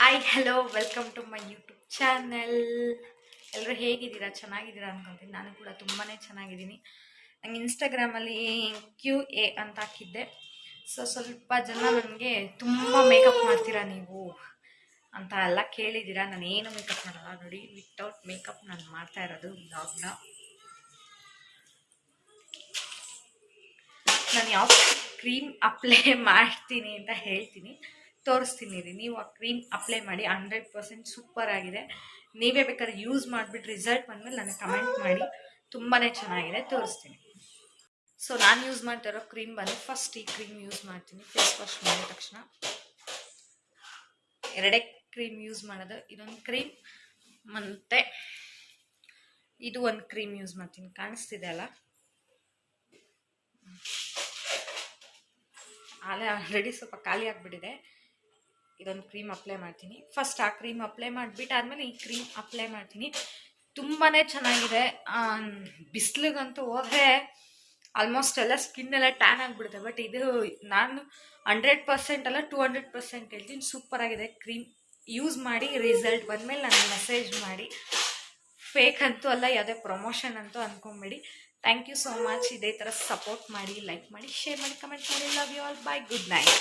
Hi hello welcome to my YouTube channel. ಎಲ್ಲರೂ ಹೇಗಿದ್ದೀರಾ? ಚೆನ್ನಾಗಿದ್ದೀರಾ ಅನ್ಕೊಂತೀನಿ. ನಾನು ಕೂಡ ತುಂಬಾ ಚೆನ್ನಾಗಿದ್ದೀನಿ. ನಂಗೆ ಇನ್ಸ್ಟಾಗ್ರಾಮಲ್ಲಿ QA ಅಂತ ಹಾಕಿದ್ದೆ. ಸ್ವಲ್ಪ ಜನ ನನಗೆ ತುಂಬ ಮೇಕಪ್ ಮಾಡ್ತೀರಾ ನೀವು ಅಂತ ಎಲ್ಲ ಕೇಳಿದ್ದೀರಾ. ನಾನು ಏನು ಮೇಕಪ್ ಮಾಡಲ್ಲ ನೋಡಿ, ವಿತೌಟ್ ಮೇಕಪ್ ನಾನು ಮಾಡ್ತಾ ಇರೋದು ವ್ಲಾಗ್ನ. ನಾನು ಯಾವ ಕ್ರೀಮ್ ಅಪ್ಲೈ ಮಾಡ್ತೀನಿ ಅಂತ ಹೇಳ್ತೀನಿ, ತೋರಿಸ್ತೀನಿ ರೀ. ನೀವು ಆ ಕ್ರೀಮ್ ಅಪ್ಲೈ ಮಾಡಿ, 100% ಸೂಪರ್ ಆಗಿದೆ. ನೀವೇ ಬೇಕಾದ್ರೆ ಯೂಸ್ ಮಾಡಿಬಿಟ್ಟು ರಿಸಲ್ಟ್ ಬಂದಮೇಲೆ ನನಗೆ ಕಮೆಂಟ್ ಮಾಡಿ. ತುಂಬಾ ಚೆನ್ನಾಗಿದೆ, ತೋರಿಸ್ತೀನಿ. ಸೊ ನಾನು ಯೂಸ್ ಮಾಡ್ತಾ ಇರೋ ಕ್ರೀಮ್ ಬಂದು, ಫಸ್ಟ್ ಈ ಕ್ರೀಮ್ ಯೂಸ್ ಮಾಡ್ತೀನಿ. ಫೇಸ್ ವಾಶ್ ಮಾಡಿದ ತಕ್ಷಣ ಎರಡೇ ಕ್ರೀಮ್ ಯೂಸ್ ಮಾಡೋದು. ಇದೊಂದು ಕ್ರೀಮ್ ಮತ್ತು ಇದು ಒಂದು ಕ್ರೀಮ್ ಯೂಸ್ ಮಾಡ್ತೀನಿ. ಕಾಣಿಸ್ತಿದೆ ಅಲ್ಲ, ಆಲ್ರೆಡಿ ಸ್ವಲ್ಪ ಖಾಲಿ ಆಗಿಬಿಟ್ಟಿದೆ. ಇದೊಂದು ಕ್ರೀಮ್ ಅಪ್ಲೈ ಮಾಡ್ತೀನಿ. ಫಸ್ಟ್ ಆ ಕ್ರೀಮ್ ಅಪ್ಲೈ ಮಾಡಿಬಿಟ್ಟು ಆದಮೇಲೆ ಈ ಕ್ರೀಮ್ ಅಪ್ಲೈ ಮಾಡ್ತೀನಿ. ತುಂಬಾ ಚೆನ್ನಾಗಿದೆ. ಬಿಸಿಲಿಗಂತೂ ಹೋದರೆ ಆಲ್ಮೋಸ್ಟ್ ಎಲ್ಲ ಸ್ಕಿನ್ ಎಲ್ಲ ಟ್ಯಾನ್ ಆಗಿಬಿಡುತ್ತೆ. ಬಟ್ ಇದು ನಾನು 100% ಅಲ್ಲ 200% ಹೇಳ್ತೀನಿ, ಸೂಪರ್ ಆಗಿದೆ. ಕ್ರೀಮ್ ಯೂಸ್ ಮಾಡಿ, ರಿಸಲ್ಟ್ ಬಂದಮೇಲೆ ನನಗೆ ಮೆಸೇಜ್ ಮಾಡಿ. ಫೇಕ್ ಅಂತೂ ಅಲ್ಲ, ಯಾವುದೇ ಪ್ರಮೋಷನ್ ಅಂತೂ ಅಂದ್ಕೊಂಬೇಡಿ. Thank you so much. ಇದೇ ಥರ ಸಪೋರ್ಟ್ ಮಾಡಿ, ಲೈಕ್ ಮಾಡಿ, ಶೇರ್ ಮಾಡಿ, ಕಮೆಂಟ್ ಮಾಡಿ. Love you all. Bye, good night.